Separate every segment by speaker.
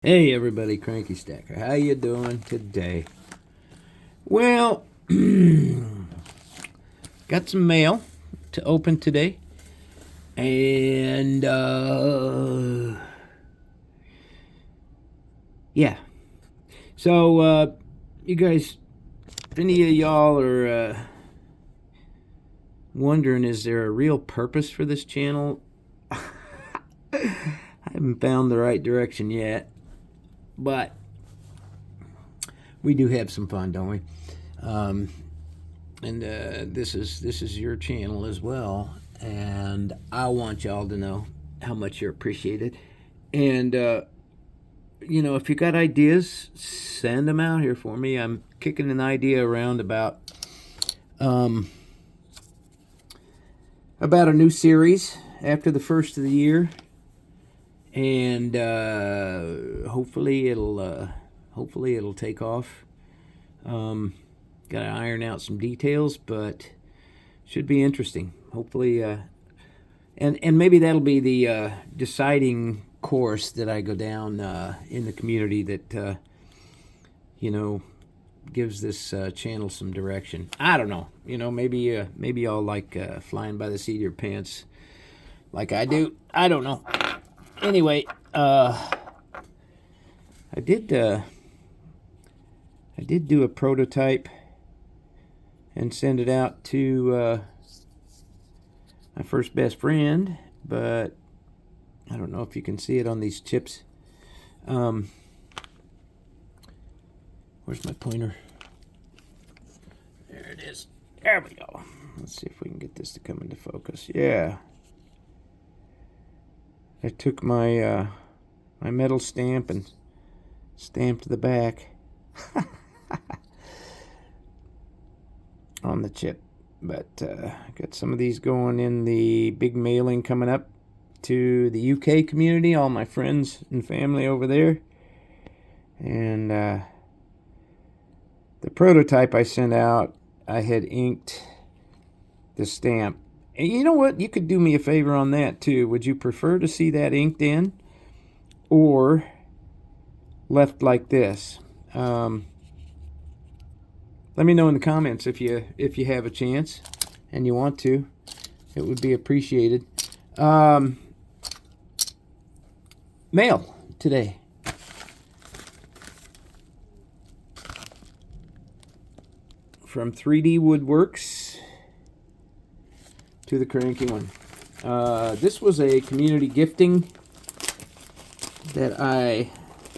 Speaker 1: Hey everybody, Cranky Stacker. How you doing today? Well, got some mail to open today. And yeah. So you guys, if any of y'all are wondering, is there a real purpose for this channel? I haven't found the right direction yet. But we do have some fun, don't we? And this is your channel as well, and I want y'all to know how much you're appreciated. And if you got ideas, send them out here for me. I'm kicking an idea around about a new series after the first of the year, and hopefully it'll take off. Got to iron out some details, but should be interesting. Hopefully, and maybe that'll be the deciding course that I go down in the community that gives this channel some direction. I don't know. Maybe y'all like flying by the seat of your pants like I do. I don't know. Anyway, I did do a prototype and send it out to my first best friend, but I don't know if you can see it on these chips. Where's my pointer? There it is. There we go. Let's see if we can get this to come into focus. Yeah. I took my my metal stamp and stamped the back on the chip. But I got some of these going in the big mailing coming up to the UK community, all my friends and family over there. And the prototype I sent out, I had inked the stamp. And you know what? You could do me a favor on that too. Would you prefer to see that inked in or left like this? Let me know in the comments if you have a chance and you want to. It would be appreciated. Mail today. From 3D Woodworks to the Cranky one. This was a community gifting that I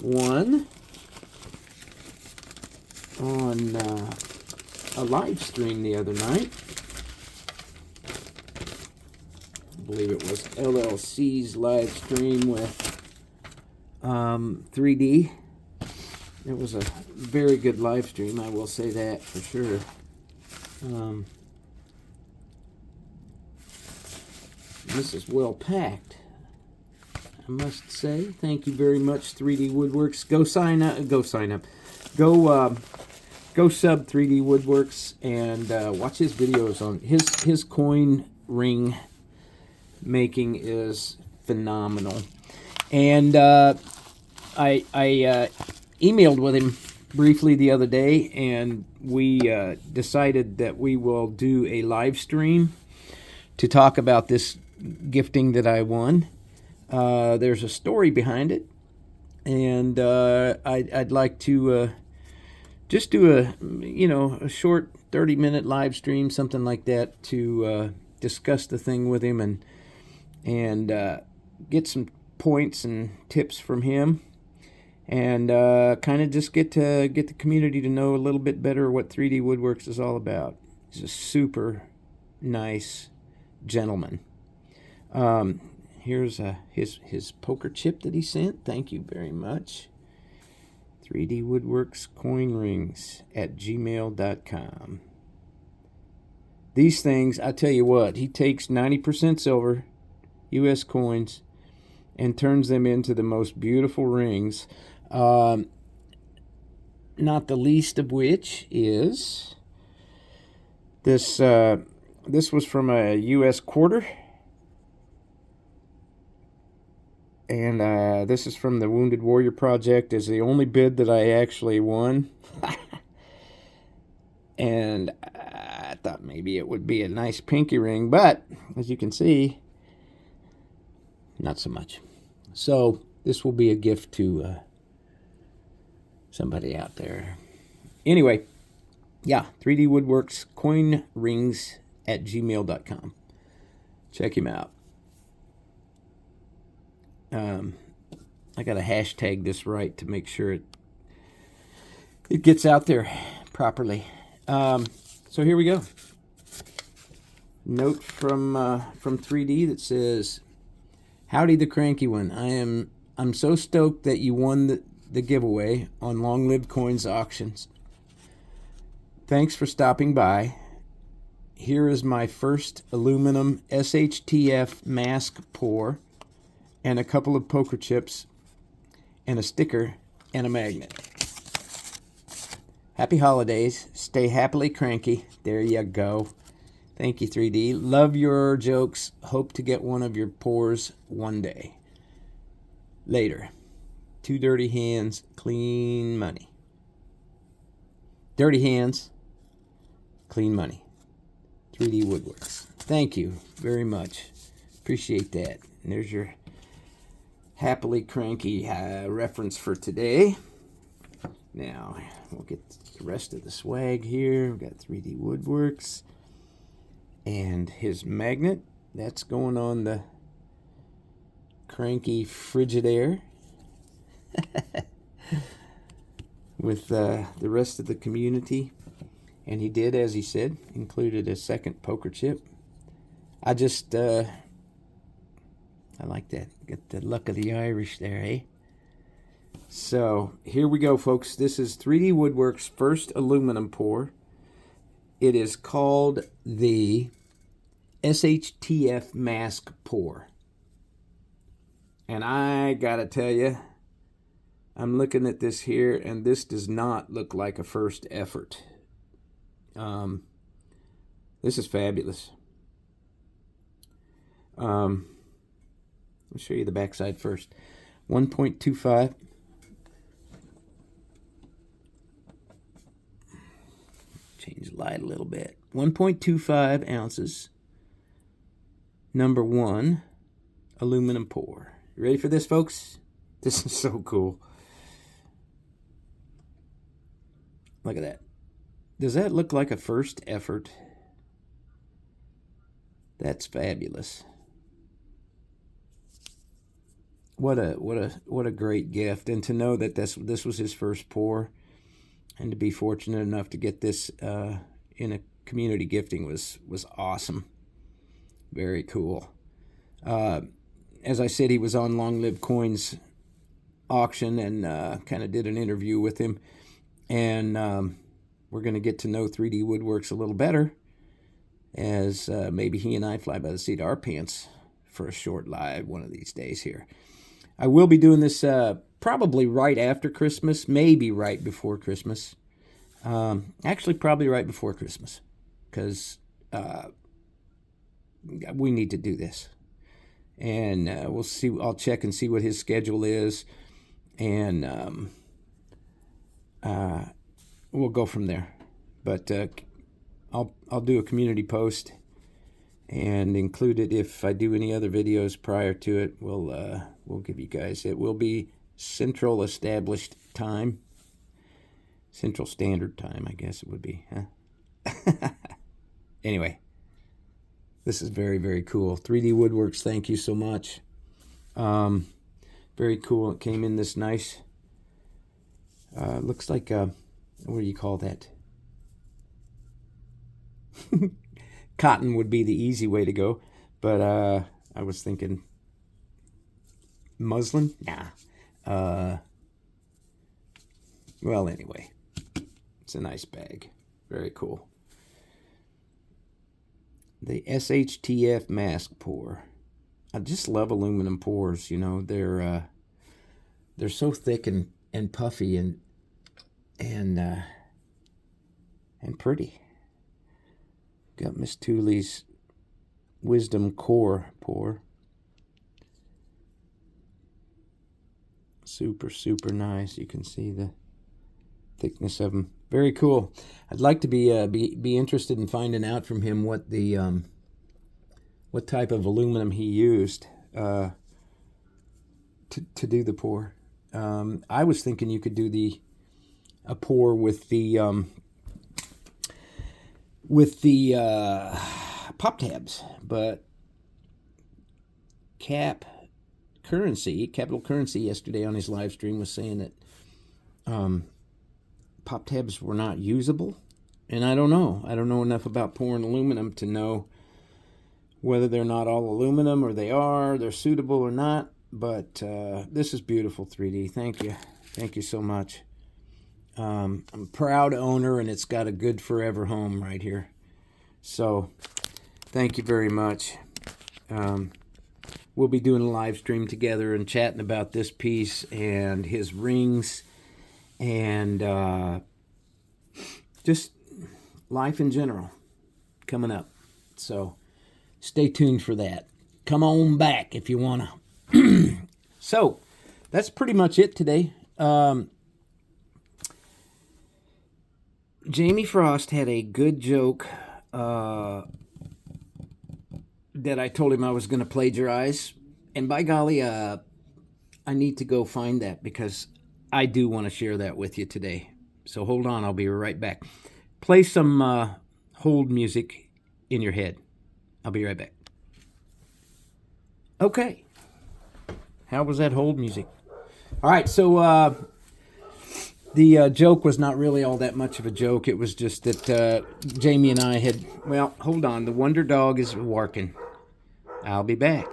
Speaker 1: won on a live stream the other night. I believe it was LLC's live stream with 3D. It was a very good live stream, I will say that for sure. This is well packed, I must say. Thank you very much, 3D Woodworks. Go sign up. Go sub 3D Woodworks and watch his videos on his coin ring making is phenomenal. And I emailed with him briefly the other day, and we decided that we will do a live stream to talk about this gifting that I won. There's a story behind it, and I'd like to just do a short 30-minute live stream, something like that, to discuss the thing with him and get some points and tips from him, and kind of just get the community to know a little bit better what 3D Woodworks is all about. He's a super nice gentleman. Here's his poker chip that he sent. Thank you very much. 3D Woodworks coin rings at gmail.com. These things, I tell you what, he takes 90% silver, U.S. coins, and turns them into the most beautiful rings. Not the least of which is this. This was from a U.S. quarter. And this is from the Wounded Warrior Project. Is the only bid that I actually won. And I thought maybe it would be a nice pinky ring, but as you can see, not so much. So this will be a gift to somebody out there. Anyway, yeah, 3D Woodworks coin rings at gmail.com. Check him out. I got to hashtag this right to make sure it gets out there properly. So here we go. Note from 3D that says, "Howdy, the cranky one. I'm so stoked that you won the giveaway on Long Lived Coins auctions. Thanks for stopping by. Here is my first aluminum SHTF Mask Pour and a couple of poker chips and a sticker and a magnet. Happy holidays. Stay happily cranky." There you go. Thank you, 3D. Love your jokes. Hope to get one of your pours one day. Later. Two dirty hands, clean money. Dirty hands, clean money. 3D Woodworks. Thank you very much. Appreciate that. And there's your happily cranky reference for today. Now, we'll get the rest of the swag here. We've got 3D Woodworks. And his magnet. That's going on the cranky Frigidaire. With the rest of the community. And he did, as he said, included a second poker chip. I like that. Get the luck of the Irish there, eh? So, here we go, folks. This is 3D Woodworks' first aluminum pour. It is called the SHTF Mask Pour. And I gotta tell you, I'm looking at this here, and this does not look like a first effort. This is fabulous. I'll show you the backside first. 1.25. Change the light a little bit. 1.25 ounces. Number 1 aluminum pour. You ready for this, folks? This is so cool. Look at that. Does that look like a first effort? That's fabulous. What a great gift, and to know that this was his first pour, and to be fortunate enough to get this in a community gifting was awesome. Very cool. As I said, he was on Long Lived Coins auction, and kind of did an interview with him, and we're going to get to know 3D Woodworks a little better, as maybe he and I fly by the seat of our pants for a short live one of these days here. I will be doing this probably right after Christmas, maybe right before Christmas. Actually, probably right before Christmas, because we need to do this. And we'll see. I'll check and see what his schedule is, and we'll go from there. But I'll do a community post and include it if I do any other videos prior to it. We'll give you guys. It will be Central Established Time, Central Standard Time, I guess it would be. Huh? Anyway, this is very, very cool. 3D Woodworks, thank you so much. Very cool. It came in this nice. Looks like what do you call that? Cotton would be the easy way to go, but I was thinking muslin. Nah. Well, anyway, it's a nice bag. Very cool. The SHTF Mask Pour. I just love aluminum pours. You know, they're so thick and puffy and pretty. Got Miss Tooley's Wisdom Core pour. Super, super nice. You can see the thickness of them. Very cool. I'd like to be interested in finding out from him what the what type of aluminum he used to do the pour. I was thinking you could do a pour with the pop tabs, but Capital Currency yesterday on his live stream was saying that pop tabs were not usable, and I don't know enough about pouring aluminum to know whether they're not all aluminum or they're suitable or not. But this is beautiful, 3D. Thank you so much. I'm a proud owner, and it's got a good forever home right here. So thank you very much. We'll be doing a live stream together and chatting about this piece and his rings and just life in general coming up. So stay tuned for that. Come on back if you want to. So that's pretty much it today. Jamie Frost had a good joke that I told him I was going to plagiarize. And by golly, I need to go find that because I do want to share that with you today. So hold on, I'll be right back. Play some hold music in your head. I'll be right back. Okay. How was that hold music? All right, so the joke was not really all that much of a joke. It was just that Jamie and I had... Well, hold on. The Wonder Dog is working. I'll be back.